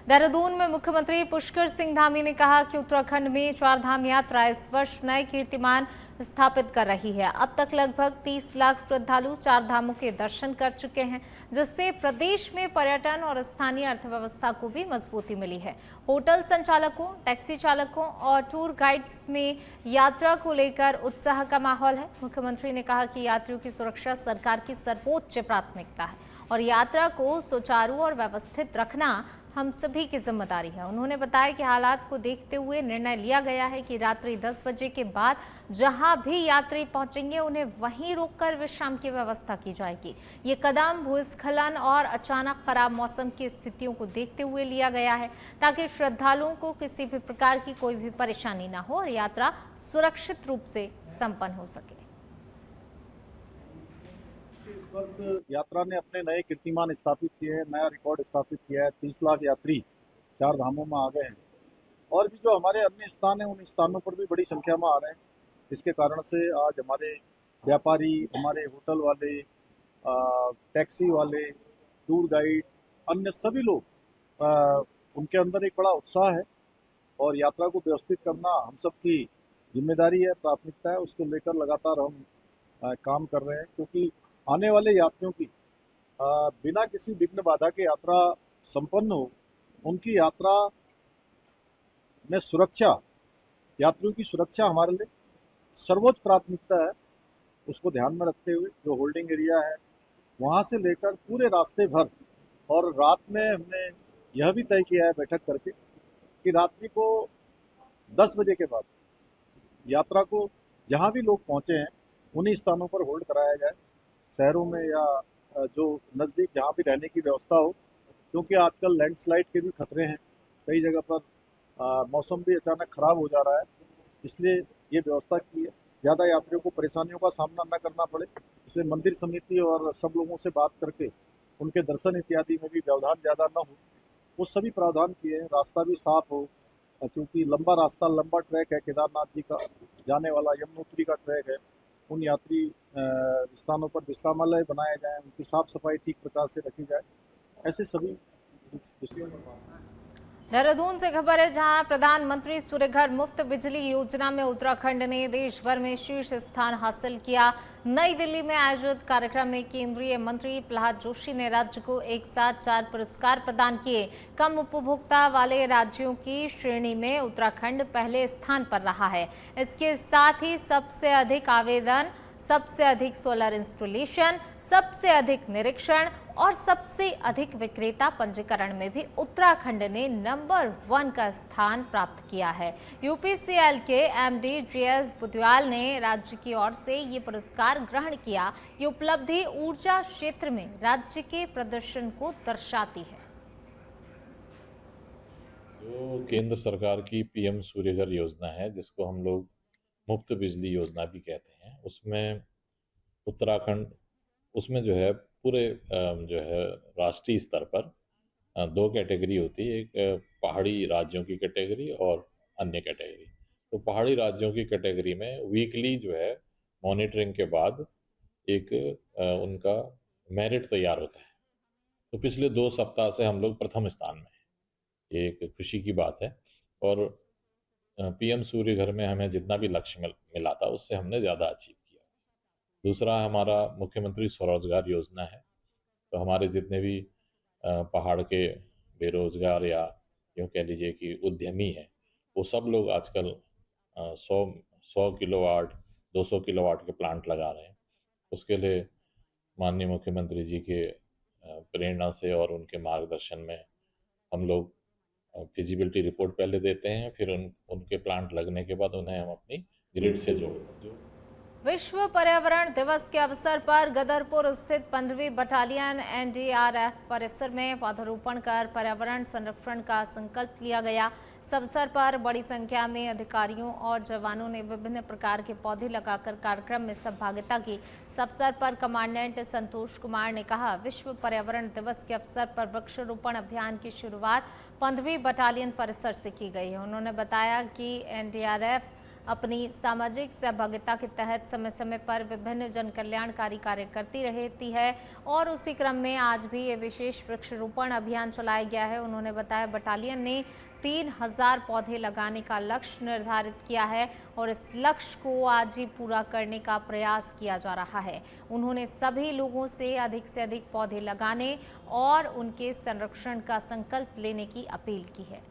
देहरादून में मुख्यमंत्री पुष्कर सिंह धामी ने कहा कि उत्तराखंड में चार धाम यात्रा इस वर्ष नए कीर्तिमान स्थापित कर रही है। अब तक लगभग 30 लाख श्रद्धालु चार धामों के दर्शन कर चुके हैं, जिससे प्रदेश में पर्यटन और स्थानीय अर्थव्यवस्था को भी मजबूती मिली है। होटल संचालकों, टैक्सी चालकों और टूर गाइड्स में यात्रा को लेकर उत्साह का माहौल है। मुख्यमंत्री ने कहा कि यात्रियों की सुरक्षा सरकार की सर्वोच्च प्राथमिकता है और यात्रा को सुचारू और व्यवस्थित रखना हम सभी की जिम्मेदारी है। उन्होंने बताया कि हालात को देखते हुए निर्णय लिया गया है कि रात्रि 10 बजे के बाद जहां भी यात्री पहुंचेंगे उन्हें वहीं रोककर विश्राम की व्यवस्था की जाएगी। ये कदम भूस्खलन और अचानक खराब मौसम की स्थितियों को देखते हुए लिया गया है, ताकि श्रद्धालुओं को किसी भी प्रकार की कोई भी परेशानी न हो और यात्रा सुरक्षित रूप से संपन्न हो सके। इस वर्ष यात्रा ने अपने नए कीर्तिमान स्थापित किए हैं, नया रिकॉर्ड स्थापित किया है। 30 लाख यात्री चार धामों में आ गए हैं और भी जो हमारे अन्य स्थान हैं उन स्थानों पर भी बड़ी संख्या में आ रहे हैं। इसके कारण से आज हमारे व्यापारी, हमारे होटल वाले, टैक्सी वाले, टूर गाइड, अन्य सभी लोग, उनके अंदर एक बड़ा उत्साह है और यात्रा को व्यवस्थित करना हम सबकी जिम्मेदारी है, प्राथमिकता है। उसको लेकर लगातार हम काम कर रहे हैं, क्योंकि आने वाले यात्रियों की बिना किसी विघ्न बाधा के यात्रा संपन्न हो, उनकी यात्रा में सुरक्षा, यात्रियों की सुरक्षा हमारे लिए सर्वोच्च प्राथमिकता है। उसको ध्यान में रखते हुए जो होल्डिंग एरिया है वहाँ से लेकर पूरे रास्ते भर, और रात में हमने यह भी तय किया है बैठक करके कि रात्रि को 10 बजे के बाद यात्रा को जहाँ भी लोग पहुँचे हैं उन्हीं स्थानों पर होल्ड कराया जाए, शहरों में या जो नज़दीक जहाँ भी रहने की व्यवस्था हो, क्योंकि आजकल लैंडस्लाइड के भी खतरे हैं। कई जगह पर मौसम भी अचानक खराब हो जा रहा है, इसलिए ये व्यवस्था की है। ज़्यादा यात्रियों को परेशानियों का सामना न करना पड़े, इसलिए मंदिर समिति और सब लोगों से बात करके उनके दर्शन इत्यादि में भी व्यवधान ज़्यादा न हो, वो सभी प्रावधान किए हैं। रास्ता भी साफ हो, क्योंकि लंबा रास्ता, लंबा ट्रैक है, केदारनाथ जी का जाने वाला यमुनोत्री का ट्रैक है। उन यात्री स्थानों पर विश्रामालय बनाए जाएं, उनकी साफ सफाई ठीक प्रकार से रखी जाए, ऐसे सभी विषयों में बात है। देहरादून से खबर है, जहां प्रधानमंत्री सूर्यघर मुफ्त बिजली योजना में उत्तराखंड ने देश भर में शीर्ष स्थान हासिल किया। नई दिल्ली में आयोजित कार्यक्रम में केंद्रीय मंत्री प्रहलाद जोशी ने राज्य को एक साथ 4 पुरस्कार प्रदान किए। कम उपभोक्ता वाले राज्यों की श्रेणी में उत्तराखंड पहले स्थान पर रहा है। इसके साथ ही सबसे अधिक आवेदन, सबसे अधिक सोलर इंस्टॉलेशन, सबसे अधिक निरीक्षण और सबसे अधिक विक्रेता पंजीकरण में भी उत्तराखंड ने नंबर 1 का स्थान प्राप्त किया है। यूपीसीएल के एमडी जीएस बुद्याल ने राज्य की ओर से ये पुरस्कार ग्रहण किया। ये उपलब्धि ऊर्जा क्षेत्र में राज्य के प्रदर्शन को दर्शाती है। जो केंद्र सरकार की पीएम सूर्यघर योजना है, जिसको हम लोग मुफ्त बिजली योजना भी कहते हैं, उसमें उत्तराखंड, उसमें जो है पूरे जो है राष्ट्रीय स्तर पर 2 कैटेगरी होती है। एक पहाड़ी राज्यों की कैटेगरी और अन्य कैटेगरी। तो पहाड़ी राज्यों की कैटेगरी में वीकली जो है मॉनिटरिंग के बाद एक उनका मेरिट तैयार होता है। तो पिछले 2 सप्ताह से हम लोग प्रथम स्थान में हैं। ये एक खुशी की बात है और पीएम सूर्यघर में हमें जितना भी लक्ष्य मिला था उससे हमने ज़्यादा अचीव किया। दूसरा हमारा मुख्यमंत्री स्वरोजगार योजना है। तो हमारे जितने भी पहाड़ के बेरोजगार या यूँ कह लीजिए कि उद्यमी हैं, वो सब लोग आजकल 100 किलोवाट, 200 किलोवाट के प्लांट लगा रहे हैं। उसके लिए माननीय मुख्यमंत्री जी के प्रेरणा से और उनके मार्गदर्शन में हम लोग फिजिबिलिटी रिपोर्ट पहले देते हैं, फिर उनके प्लांट लगने के बाद उन्हें हम अपनी ग्रिड से जोड़ते हैं। विश्व पर्यावरण दिवस के अवसर पर गदरपुर स्थित 15वीं बटालियन एनडीआरएफ परिसर में पौधारोपण कर पर्यावरण संरक्षण का संकल्प लिया गया। इस अवसर पर बड़ी संख्या में अधिकारियों और जवानों ने विभिन्न प्रकार के पौधे लगाकर कार्यक्रम में सहभागिता की। इस अवसर पर कमांडेंट संतोष कुमार ने कहा, विश्व पर्यावरण दिवस के अवसर पर वृक्षारोपण अभियान की शुरुआत 15वीं बटालियन परिसर से की गई है। उन्होंने बताया कि एनडीआरएफ अपनी सामाजिक सहभागिता के तहत समय समय पर विभिन्न जन कल्याणकारी कार्य करती रहती है और उसी क्रम में आज भी ये विशेष वृक्षारोपण अभियान चलाया गया है। उन्होंने बताया बटालियन ने 3000 पौधे लगाने का लक्ष्य निर्धारित किया है और इस लक्ष्य को आज ही पूरा करने का प्रयास किया जा रहा है। उन्होंने सभी लोगों से अधिक पौधे लगाने और उनके संरक्षण का संकल्प लेने की अपील की है।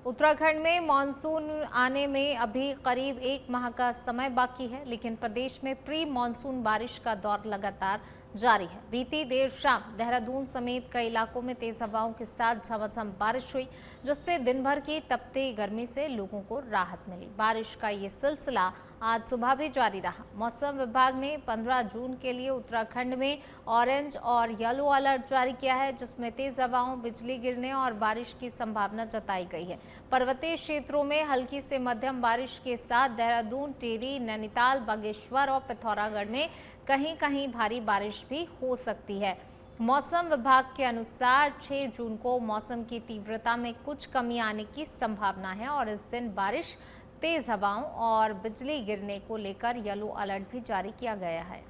उत्तराखंड में मानसून आने में अभी करीब 1 माह का समय बाकी है, लेकिन प्रदेश में प्री मानसून बारिश का दौर लगातार जारी है। बीती देर शाम देहरादून समेत कई इलाकों में तेज हवाओं के साथ झमाझम बारिश हुई, जिससे दिन भर की तपती गर्मी से लोगों को राहत मिली। बारिश का ये सिलसिला आज सुबह भी जारी रहा। मौसम विभाग ने 15 जून के लिए उत्तराखंड में ऑरेंज और येलो अलर्ट जारी किया है, जिसमें तेज हवाओं, बिजली गिरने और बारिश की संभावना जताई गई है। पर्वतीय क्षेत्रों में हल्की से मध्यम बारिश के साथ देहरादून, टिहरी, नैनीताल, बागेश्वर और पिथौरागढ़ में कहीं कहीं भारी बारिश भी हो सकती है। मौसम विभाग के अनुसार 6 जून को मौसम की तीव्रता में कुछ कमी आने की संभावना है और इस दिन बारिश, तेज हवाओं और बिजली गिरने को लेकर येलो अलर्ट भी जारी किया गया है।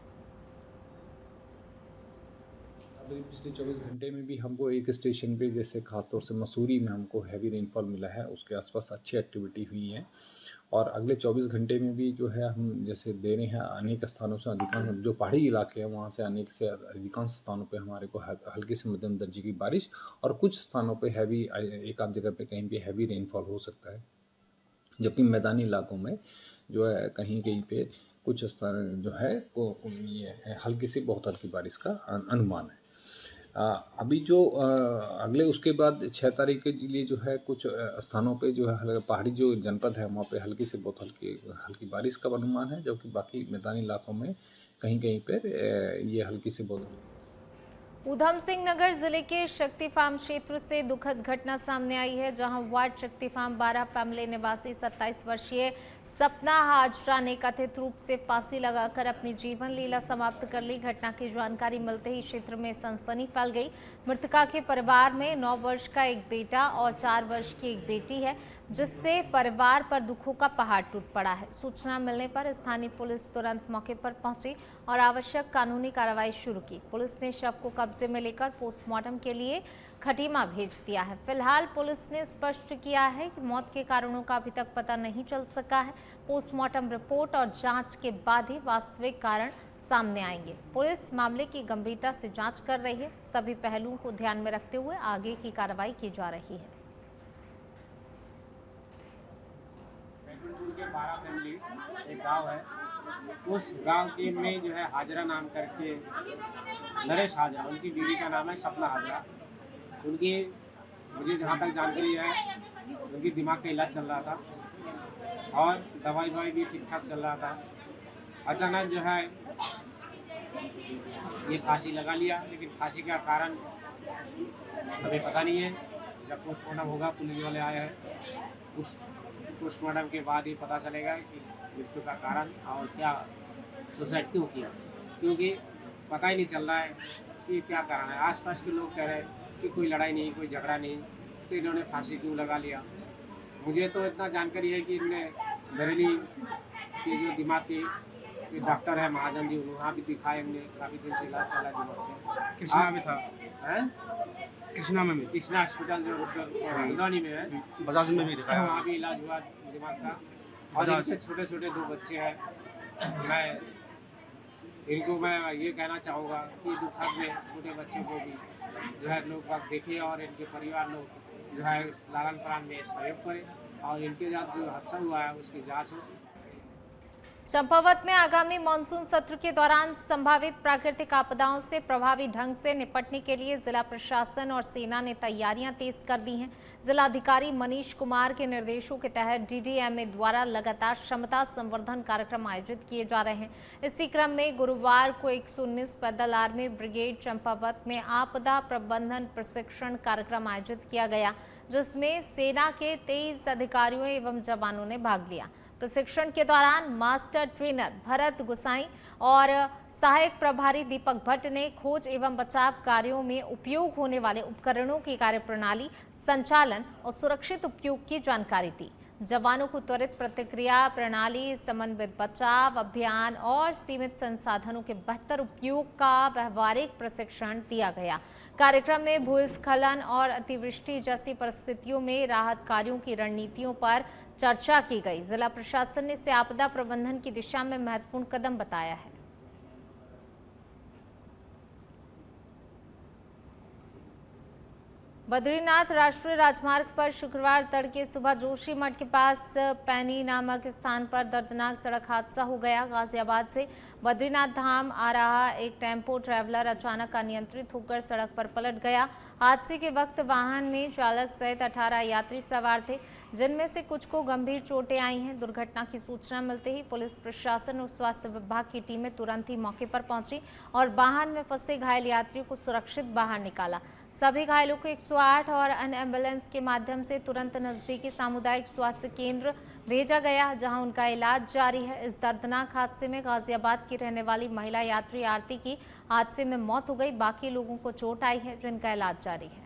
अभी पिछले 24 घंटे में भी हमको एक स्टेशन पे, जैसे खासतौर से मसूरी में हमको हैवी रेनफॉल मिला है, उसके आसपास अच्छी एक्टिविटी हुई है। और अगले 24 घंटे में भी जो है हम जैसे दे रहे हैं, अनेक स्थानों से अधिकांश जो पहाड़ी इलाके हैं वहाँ से अनेक से अधिकांश स्थानों पे हमारे को हल्की से मध्यम दर्जे की बारिश और कुछ स्थानों पे हैवी, एक आध जगह पे कहीं पे हैवी रेनफॉल हो सकता है। जबकि मैदानी इलाकों में जो है कहीं कहीं पे कुछ स्थान जो है ये हल्की से बहुत हल्की बारिश का अनुमान है। अभी जो अगले उसके बाद 6 तारीख के लिए जो है कुछ स्थानों पे जो है पहाड़ी जो जनपद है वहाँ पे हल्की से बहुत हल्की बारिश का अनुमान है, जबकि बाकी मैदानी इलाकों में कहीं कहीं पर ये हल्की से बहुत ऊधम सिंह नगर जिले के शक्ति फार्म क्षेत्र से दुखद घटना सामने आई है, जहां वार्ड शक्ति फार्म 12 फैमिली निवासी 27 वर्षीय सपना हाजरा ने कथित रूप से फांसी लगाकर अपनी जीवन लीला समाप्त कर ली। घटना की जानकारी मिलते ही क्षेत्र में सनसनी फैल गई। मृतका के परिवार में 9 वर्ष का एक बेटा और 4 वर्ष की एक बेटी है, जिससे परिवार पर दुखों का पहाड़ टूट पड़ा है। सूचना मिलने पर स्थानीय पुलिस तुरंत मौके पर पहुंची और आवश्यक कानूनी कार्रवाई शुरू की। पुलिस ने शव को कब्जे में लेकर पोस्टमार्टम के लिए खटीमा भेज दिया है। फिलहाल पुलिस ने स्पष्ट किया है कि मौत के कारणों का अभी तक पता नहीं चल सका है। पोस्टमार्टम रिपोर्ट और जांच के बाद ही वास्तविक कारण सामने आएंगे। पुलिस मामले की गंभीरता से जांच कर रही है। सभी पहलुओं को ध्यान में रखते हुए आगे की कार्रवाई की जा रही है। के 12 फैमिली एक गांव है, उस गांव के में जो है हाजरा नाम करके नरेश हाजरा, उनकी बीवी का नाम है सपना हाजरा। उनकी मुझे जहाँ तक जानकारी है उनकी दिमाग का इलाज चल रहा था और दवाई भी ठीक ठाक चल रहा था। अचानक जो है ये फांसी लगा लिया, लेकिन फांसी का कारण अभी पता नहीं है। जब पोस्टमार्टम होगा, पुलिस वाले आए हैं, उस पोस्टमार्टम के बाद ही पता चलेगा कि मृत्यु का कारण और क्या सुसाइड क्यों किया, क्योंकि पता ही नहीं चल रहा है कि क्या कारण है। आसपास के लोग कह रहे हैं कि कोई लड़ाई नहीं, कोई झगड़ा नहीं, तो इन्होंने फांसी क्यों लगा लिया। मुझे तो इतना जानकारी है कि इनने बरेली के जो दिमाग के डॉक्टर है महाजन जी, वहाँ भी दिखाए, हमने काफ़ी दिन से इलाज चला दिमाग में। कृष्णा में था, कृष्णा में भी, कृष्णा हॉस्पिटल जो हिंदौनी में है, बजाज में भी दिखाया, वहाँ भी इलाज हुआ दिमाग का। और इनके छोटे छोटे 2 बच्चे हैं। मैं ये कहना चाहूँगा कि दुखद में छोटे बच्चों को भी जो है लोग बाग देखें और इनके परिवार लोग जो है लालन पालन में सहयोग करें और इनके साथ जो हादसा हुआ है उसकी जाँच हो। चंपावत में आगामी मानसून सत्र के दौरान संभावित प्राकृतिक आपदाओं से प्रभावी ढंग से निपटने के लिए जिला प्रशासन और सेना ने तैयारियां तेज कर दी हैं। जिलाधिकारी मनीष कुमार के निर्देशों के तहत डीडीएमए द्वारा लगातार क्षमता संवर्धन कार्यक्रम आयोजित किए जा रहे हैं। इसी क्रम में गुरुवार को 119 पैदल आर्मी ब्रिगेड चंपावत में आपदा प्रबंधन प्रशिक्षण कार्यक्रम आयोजित किया गया, जिसमें सेना के 23 अधिकारियों एवं जवानों ने भाग लिया। प्रशिक्षण के दौरान मास्टर ट्रेनर भरत गुसाई और सहायक प्रभारी दीपक भट्ट ने खोज एवं बचाव कार्यों में उपयोग होने वाले उपकरणों की कार्यप्रणाली, संचालन और सुरक्षित उपयोग की जानकारी दी। जवानों को त्वरित प्रतिक्रिया प्रणाली, समन्वित बचाव अभियान और सीमित संसाधनों के बेहतर उपयोग का व्यवहारिक प्रशिक्षण दिया गया। कार्यक्रम में भूस्खलन और अतिवृष्टि जैसी परिस्थितियों में राहत कार्यों की रणनीतियों पर चर्चा की गई। जिला प्रशासन ने इसे आपदा प्रबंधन की दिशा में महत्वपूर्ण कदम बताया है। बद्रीनाथ राष्ट्रीय राजमार्ग पर शुक्रवार तड़के सुबह जोशीमठ के पास पैनी नामक स्थान पर दर्दनाक सड़क हादसा हो गया। गाजियाबाद से बद्रीनाथ धाम आ रहा एक टेम्पो ट्रैवलर अचानक अनियंत्रित होकर सड़क पर पलट गया। हादसे के वक्त वाहन में चालक सहित 18 यात्री सवार थे, जिनमें से कुछ को गंभीर चोटें आई हैं। दुर्घटना की सूचना मिलते ही पुलिस प्रशासन और स्वास्थ्य विभाग की टीमें तुरंत ही मौके पर पहुंची और वाहन में फंसे घायल यात्रियों को सुरक्षित बाहर निकाला। सभी घायलों को 108 और अन्य एम्बुलेंस के माध्यम से तुरंत नजदीकी सामुदायिक स्वास्थ्य केंद्र भेजा गया, जहां उनका इलाज जारी है। इस दर्दनाक हादसे में गाजियाबाद की रहने वाली महिला यात्री आरती की हादसे में मौत हो गई। बाकी लोगों को चोट आई है, जिनका इलाज जारी है।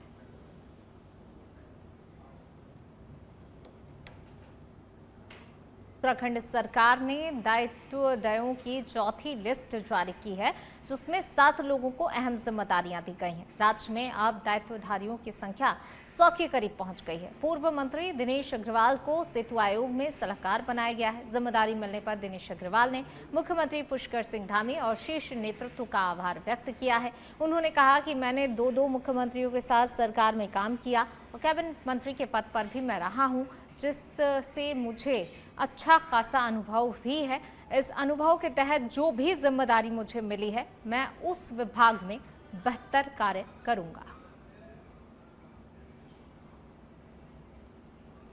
उत्तराखंड सरकार ने दायित्वों की चौथी लिस्ट जारी की है, जिसमें 7 लोगों को अहम जिम्मेदारियां दी गई हैं। राज्य में अब दायित्वधारियों की संख्या 100 के करीब पहुंच गई है। पूर्व मंत्री दिनेश अग्रवाल को सेतु आयोग में सलाहकार बनाया गया है। जिम्मेदारी मिलने पर दिनेश अग्रवाल ने मुख्यमंत्री पुष्कर सिंह धामी और शीर्ष नेतृत्व का आभार व्यक्त किया है। उन्होंने कहा कि मैंने 2 मुख्यमंत्रियों के साथ सरकार में काम किया और कैबिनेट मंत्री के पद पर भी मैं रहा हूँ, जिससे मुझे अच्छा खासा अनुभव भी है। इस अनुभव के तहत जो भी जिम्मेदारी मुझे मिली है, मैं उस विभाग में बेहतर कार्य करूंगा।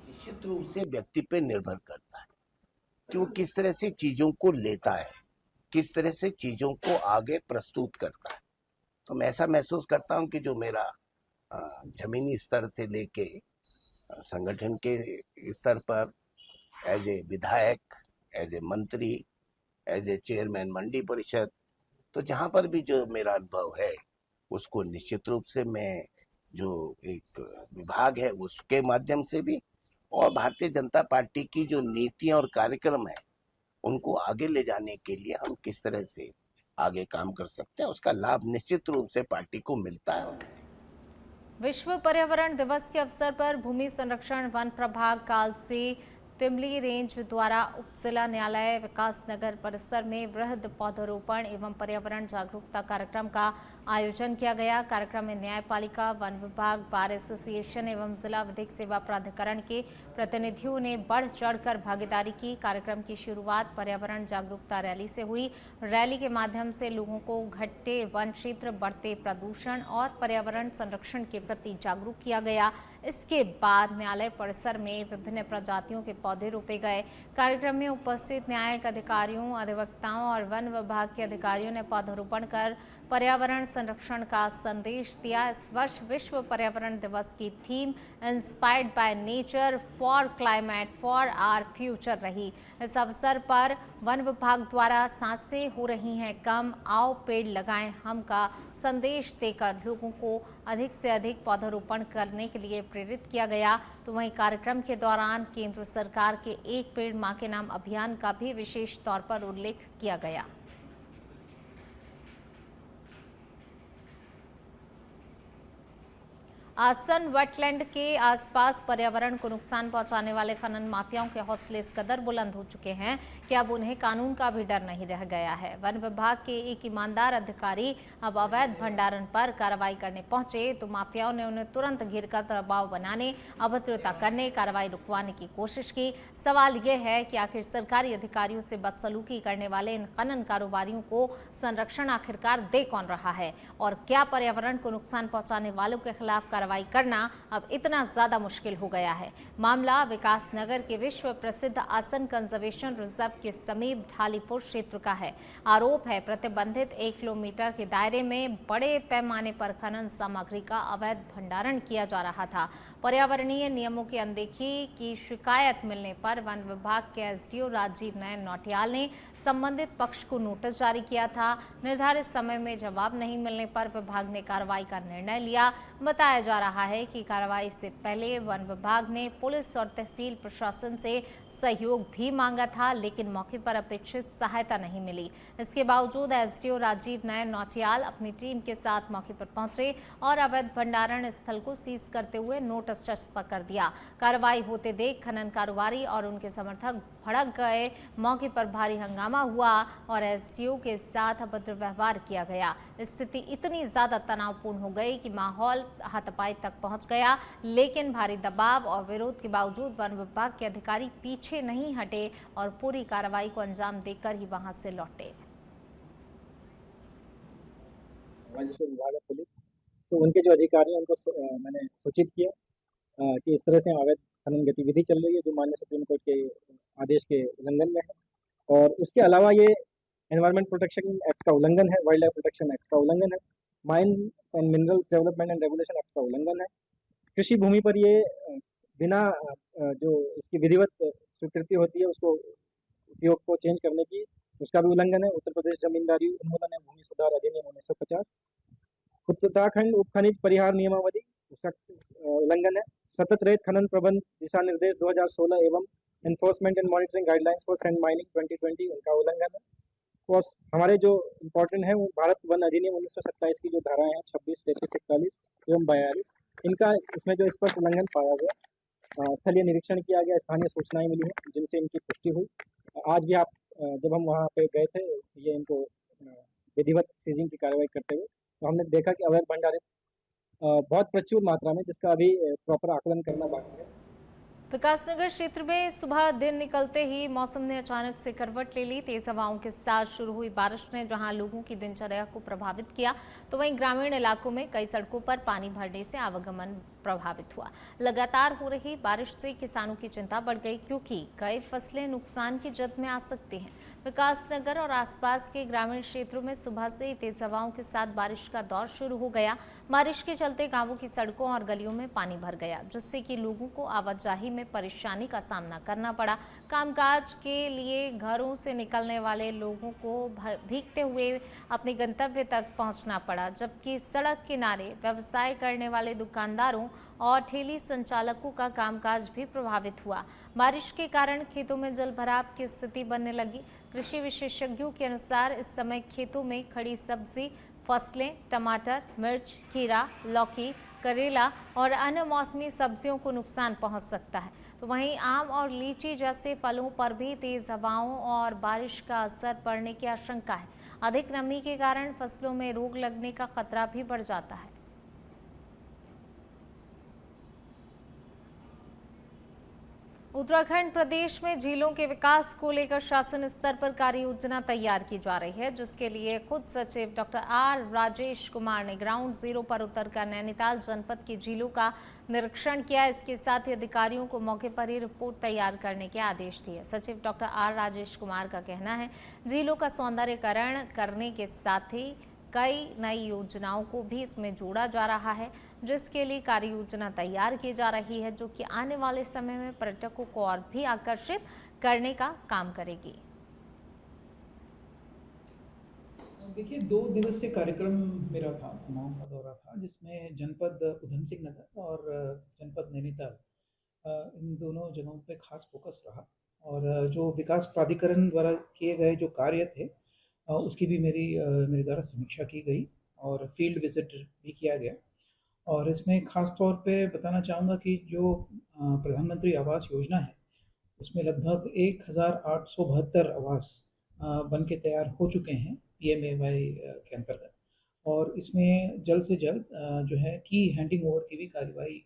निश्चित रूप से व्यक्ति पे निर्भर करता है कि वो किस तरह से चीजों को लेता है, किस तरह से चीजों को आगे प्रस्तुत करता है। तो मैं ऐसा महसूस करता हूं कि जो मेरा जमीनी स्तर से लेके संगठन के स्तर पर एज ए विधायक, एज ए मंत्री, एज ए चेयरमैन मंडी परिषद, तो जहां पर भी जो मेरा अनुभव है उसको निश्चित रूप से मैं जो एक विभाग है उसके माध्यम से भी और भारतीय जनता पार्टी की जो नीतियां और कार्यक्रम है उनको आगे ले जाने के लिए हम किस तरह से आगे काम कर सकते हैं, उसका लाभ निश्चित रूप से पार्टी को मिलता है। विश्व पर्यावरण दिवस के अवसर पर भूमि संरक्षण वन प्रभाग काल से तिमली रेंज द्वारा उप जिला न्यायालय विकास नगर परिसर में वृहद पौधरोपण एवं पर्यावरण जागरूकता कार्यक्रम का आयोजन किया गया। कार्यक्रम में न्यायपालिका, वन विभाग, बार एसोसिएशन एवं जिला विधिक सेवा प्राधिकरण के प्रतिनिधियों ने बढ़ चढ़कर भागीदारी की। कार्यक्रम की शुरुआत पर्यावरण जागरूकता रैली से हुई। रैली के माध्यम से लोगों को घटते वन क्षेत्र, बढ़ते प्रदूषण और पर्यावरण संरक्षण के प्रति जागरूक किया गया। इसके बाद न्यायालय परिसर में विभिन्न प्रजातियों के पौधे रोपे गए। कार्यक्रम में उपस्थित न्यायिक अधिकारियों, अधिवक्ताओं और वन विभाग के अधिकारियों ने पौधरोपण कर पर्यावरण संरक्षण का संदेश दिया। इस वर्ष विश्व पर्यावरण दिवस की theme inspired by nature for climate for our future रही। इस अवसर पर वन विभाग द्वारा सांसें हो रही हैं कम, आओ पेड़ लगाएं हम का संदेश देकर लोगों को अधिक से अधिक पौधरोपण करने के लिए प्रेरित किया गया। तो वहीं कार्यक्रम के दौरान केंद्र सरकार के एक पेड़ मां के नाम अभियान का भी विशेष तौर पर उल्लेख किया गया। आसन वेटलैंड के आसपास पर्यावरण को नुकसान पहुंचाने वाले खनन माफियाओं के हौसले इस कदर बुलंद हो चुके हैं कि अब उन्हें कानून का भी डर नहीं रह गया है। वन विभाग के एक ईमानदार अधिकारी अब अवैध भंडारण पर कार्रवाई करने पहुंचे तो माफियाओं ने उन्हें तुरंत घेरकर दबाव बनाने, अभद्रता करने, कार्रवाई रुकवाने की कोशिश की। सवाल यह है कि आखिर सरकारी अधिकारियों से बदसलूकी करने वाले इन खनन कारोबारियों को संरक्षण आखिरकार दे कौन रहा है और क्या पर्यावरण को नुकसान पहुंचाने वालों के खिलाफ कार्रवाई करना अब इतना ज्यादा मुश्किल हो गया है। मामला विकास नगर के विश्व प्रसिद्ध आसन कंजर्वेशन रिजर्व के समीप ढालीपुर क्षेत्र का है। आरोप है प्रतिबंधित 1 किलोमीटर के दायरे में बड़े पैमाने पर खनन सामग्री का अवैध भंडारण किया जा रहा था। पर्यावरणीय नियमों की अनदेखी की शिकायत मिलने पर वन विभाग के एसडीओ राजीव नयन नौटियाल ने संबंधित पक्ष को नोटिस जारी किया था। निर्धारित समय में जवाब नहीं मिलने पर विभाग ने कार्रवाई का निर्णय लिया। बताया जा रहा है कि कार्रवाई से पहले वन विभाग ने पुलिस और तहसील प्रशासन से सहयोग भी मांगा था, लेकिन मौके पर अपेक्षित सहायता नहीं मिली। इसके बावजूद एसडीओ राजीव नयन नौटियाल अपनी टीम के साथ मौके पर पहुंचे और अवैध भंडारण स्थल को सीज करते हुए नोटिस चस्पा कर दिया। कार्रवाई होते देख खनन कारोबारी और उनके समर्थक भड़क गए। मौके पर भारी हंगामा हुआ और एसडीओ के साथ अभद्र व्यवहार किया गया। स्थिति इतनी ज्यादा तनावपूर्ण हो गई कि माहौल हाथापाई तक पहुंच गया, लेकिन भारी दबाव और विरोध के बावजूद वन विभाग के अधिकारी पीछे नहीं हटे और पूरी कार्रवाई को अंजाम देकर ही वहां से लौटे। राजस्व विभाग है पुलिस, तो उनके जो अधिकारी हैं उनको मैंने सूचित किया कि इस तरह से अवैध खनन गतिविधि चल रही है जो माननीय सुप्रीम कोर्ट के आदेश के उल्लंघन में है। और उसके अलावा ये एनवायरमेंट प्रोटेक्शन एक्ट का उल्लंघन है, वाइल्ड लाइफ प्रोटेक्शन एक्ट का उल्लंघन है, mines and minerals development and regulation act का उल्लंघन है। कृषि भूमि पर ये बिना जो इसकी विधिवत स्वीकृति होती है उसको उपयोग को चेंज करने की, उसका भी उल्लंघन है। उत्तर प्रदेश जमींदारी उन्मूलन एवं भूमि सुधार अधिनियम 1950, उत्तराखंड उप खनिज परिहार नियमावली उसका उल्लंघन है। सतत रेत खनन प्रबंध दिशा निर्देश 2016 एवं enforcement and monitoring guidelines for sand mining 2020 उनका उल्लंघन है। और हमारे जो इम्पोर्टेंट है वो भारत वन अधिनियम 1927 की जो धाराएं हैं 26, 33, 41 एवं 42, इनका इसमें जो स्पष्ट उल्लंघन पाया गया। स्थलीय निरीक्षण किया गया, स्थानीय सूचनाएं मिली हैं जिनसे इनकी पुष्टि हुई। आज भी आप जब हम वहाँ पे गए थे ये इनको विधिवत सीजिंग की कार्रवाई करते हुए, तो हमने देखा कि अवैध भंडारित बहुत प्रचुर मात्रा में, जिसका अभी प्रॉपर आकलन करना बाकी है। विकासनगर क्षेत्र में सुबह दिन निकलते ही मौसम ने अचानक से करवट ले ली। तेज हवाओं के साथ शुरू हुई बारिश ने जहां लोगों की दिनचर्या को प्रभावित किया, तो वहीं ग्रामीण इलाकों में कई सड़कों पर पानी भरने से आवागमन प्रभावित हुआ। लगातार हो रही बारिश से किसानों की चिंता बढ़ गई, क्योंकि कई फसलें नुकसान की जद में आ सकती हैं। विकासनगर और आसपास के ग्रामीण क्षेत्रों में सुबह से ही तेज हवाओं के साथ बारिश का दौर शुरू हो गया। बारिश के चलते गांवों की सड़कों और गलियों में पानी भर गया, जिससे कि लोगों को आवाजाही में परेशानी का सामना करना पड़ा। कामकाज के लिए घरों से निकलने वाले लोगों को भीगते हुए अपने गंतव्य तक पहुंचना पड़ा, जबकि सड़क किनारे व्यवसाय करने वाले दुकानदारों और ठेली संचालकों का कामकाज भी प्रभावित हुआ। बारिश के कारण खेतों में जल भराव की स्थिति बनने लगी। कृषि विशेषज्ञों के अनुसार इस समय खेतों में खड़ी सब्जी फसलें, टमाटर, मिर्च, खीरा, लौकी, करेला और अन्य मौसमी सब्जियों को नुकसान पहुंच सकता है। तो वहीं आम और लीची जैसे फलों पर भी तेज हवाओं और बारिश का असर पड़ने की आशंका है। अधिक नमी के कारण फसलों में रोग लगने का खतरा भी बढ़ जाता है। उत्तराखंड प्रदेश में झीलों के विकास को लेकर शासन स्तर पर कार्य योजना तैयार की जा रही है, जिसके लिए खुद सचिव डॉक्टर आर राजेश कुमार ने ग्राउंड जीरो पर उतरकर नैनीताल जनपद की झीलों का निरीक्षण किया। इसके साथ ही अधिकारियों को मौके पर ही रिपोर्ट तैयार करने के आदेश दिए। सचिव डॉक्टर आर राजेश कुमार का कहना है, झीलों का सौंदर्यीकरण करने के साथ ही कई नई योजनाओं को भी इसमें जोड़ा जा रहा है, जिसके लिए कार्य योजना तैयार की जा रही है, जो कि आने वाले समय में पर्यटकों को और भी आकर्षित करने का काम करेगी। देखिए, 2 दिवसीय कार्यक्रम मेरा था, कुमाऊं का दौरा था, जिसमें जनपद उधम सिंह नगर और जनपद नैनीताल इन दोनों जगहों पे खास फोकस रहा। और जो विकास प्राधिकरण द्वारा किए गए जो कार्य थे उसकी भी मेरे द्वारा समीक्षा की गई और फील्ड विजिट भी किया गया। और इसमें ख़ास तौर पे बताना चाहूँगा कि जो प्रधानमंत्री आवास योजना है उसमें लगभग 1872 आवास बन के तैयार हो चुके हैं PMAY के अंतर्गत। और इसमें जल्द से जल्द जो है की हैंडिंग ओवर की भी कार्रवाई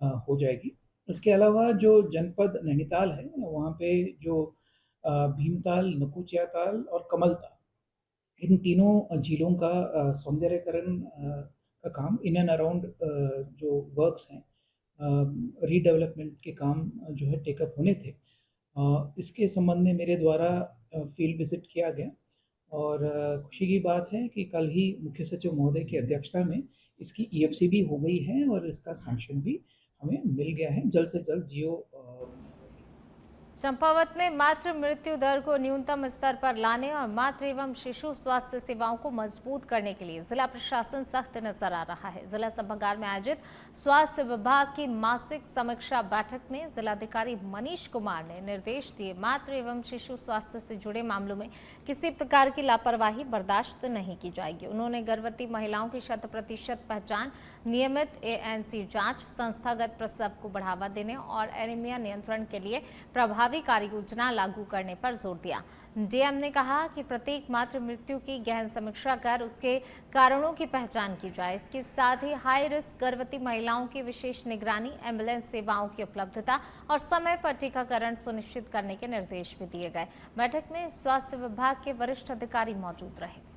हो जाएगी। इसके अलावा जो जनपद नैनीताल है वहाँ पे जो भीमताल, नकुचिया ताल और कमल ताल, इन तीनों झीलों का सौंदर्यीकरण का काम इन एंड अराउंड जो वर्क्स हैं, रीडेवलपमेंट के काम जो है टेकअप होने थे, इसके संबंध में मेरे द्वारा फील्ड विजिट किया गया। और खुशी की बात है कि कल ही मुख्य सचिव महोदय की अध्यक्षता में इसकी EFC भी हो गई है और इसका सैंक्शन भी हमें मिल गया है। जल्द से जल्द जियो चंपावत में मातृ मृत्यु दर को न्यूनतम स्तर पर लाने और मातृ एवं शिशु स्वास्थ्य सेवाओं को मजबूत करने के लिए जिला प्रशासन सख्त नजर आ रहा है। जिला सभागार में आयोजित स्वास्थ्य विभाग की मासिक समीक्षा बैठक में जिलाधिकारी मनीष कुमार ने निर्देश दिए, मातृ एवं शिशु स्वास्थ्य से जुड़े मामलों में किसी प्रकार की लापरवाही बर्दाश्त नहीं की जाएगी। उन्होंने गर्भवती महिलाओं की 100% पहचान, नियमित ANC जांच, संस्थागत प्रसव को बढ़ावा देने और एनीमिया नियंत्रण के लिए प्रभावी कार्य योजना लागू करने पर जोर दिया। डीएम ने कहा कि प्रत्येक मातृ मृत्यु की गहन समीक्षा कर उसके कारणों की पहचान की जाए। इसके साथ ही हाई रिस्क गर्भवती महिलाओं की विशेष निगरानी, एम्बुलेंस सेवाओं की उपलब्धता और समय पर टीकाकरण सुनिश्चित करने के निर्देश भी दिए गए। बैठक में स्वास्थ्य विभाग के वरिष्ठ अधिकारी मौजूद रहे।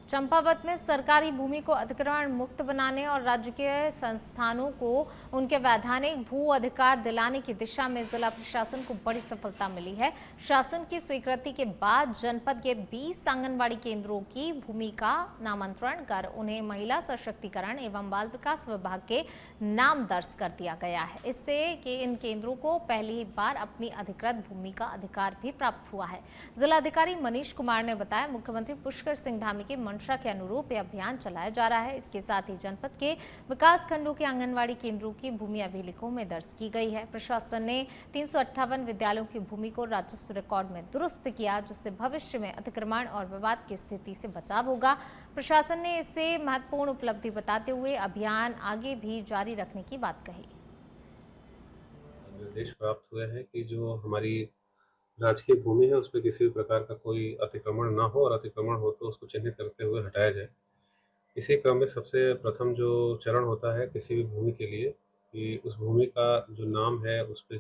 चंपावत में सरकारी भूमि को अतिक्रमण मुक्त बनाने और राज्य के संस्थानों को उनके वैधानिक भू अधिकार दिलाने की दिशा में जिला प्रशासन को बड़ी सफलता मिली है। शासन की स्वीकृति के बाद जनपद के 20 आंगनबाड़ी केंद्रों की भूमि का नामांतरण कर उन्हें महिला सशक्तिकरण एवं बाल विकास विभाग के नाम दर्ज कर दिया गया है। इससे कि इन केंद्रों को पहली बार अपनी अधिकृत भूमि का अधिकार भी प्राप्त हुआ है। जिलाधिकारी मनीष कुमार ने बताया, मुख्यमंत्री पुष्कर सिंह धामी के मंशा के अनुरूप यह अभियान चलाया जा रहा है। इसके साथ ही जनपद के विकास खंडों के आंगनबाड़ी केंद्रों की भूमि अभिलेखों में दर्ज की गई है। प्रशासन ने 358 विद्यालयों की भूमि को राजस्व रिकॉर्ड में दुरुस्त किया, जिससे भविष्य में अतिक्रमण और विवाद की स्थिति से बचाव होगा। प्रशासन ने इसे महत्वपूर्ण उपलब्धि बताते हुए अभियान आगे भी जारी रखने की बात कही। निर्देश प्राप्त हुए हैं कि जो हमारी राजकीय भूमि है उस पर किसी भी प्रकार का कोई अतिक्रमण ना हो और अतिक्रमण हो तो उसको चिन्हित करते हुए हटाया जाए। इसी क्रम में सबसे प्रथम जो चरण होता है किसी भी भूमि के लिए कि उस भूमि का जो नाम है उस पर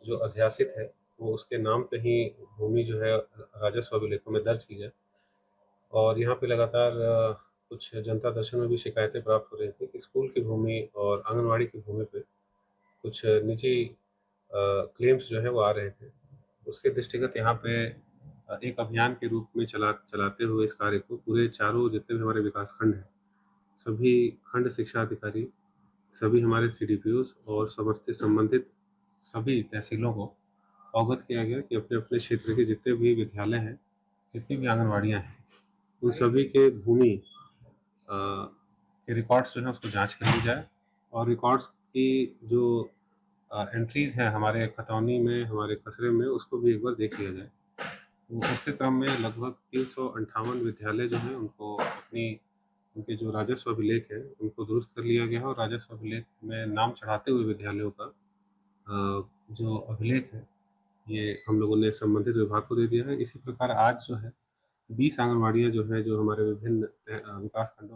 जो अध्यासित है वो उसके नाम पे ही भूमि जो है राजस्व अभिलेखों में दर्ज की जाए। और यहाँ पे लगातार कुछ जनता दर्शन में भी शिकायतें प्राप्त हो रही थी कि स्कूल की भूमि और आंगनबाड़ी की भूमि पे कुछ निजी क्लेम्स जो है वो आ रहे थे। उसके दृष्टिगत यहाँ पे एक अभियान के रूप में चलाते हुए इस कार्य को पूरे चारों जितने भी हमारे विकास खंड हैं, सभी खंड शिक्षा अधिकारी, सभी हमारे CDPOs और समस्त संबंधित सभी तहसीलों को अवगत किया गया कि अपने अपने क्षेत्र के जितने भी विद्यालय हैं, जितनी भी आंगनबाड़ियाँ हैं, उन सभी के भूमि के रिकॉर्ड्स जो है उसको जाँच कर ली जाए और रिकॉर्ड्स की जो एंट्रीज हैं हमारे खतौनी में, हमारे खसरे में, उसको भी एक बार देख लिया जाए। तो उसके क्रम में लगभग 358 विद्यालय जो हैं उनके जो राजस्व अभिलेख है उनको दुरुस्त कर लिया गया है और राजस्व अभिलेख में नाम चढ़ाते हुए विद्यालयों का जो अभिलेख है ये हम लोगों ने संबंधित विभाग को दे दिया है। इसी प्रकार आज जो है 20 आंगनबाड़ियाँ जो है जो हमारे विभिन्न विकास खंडों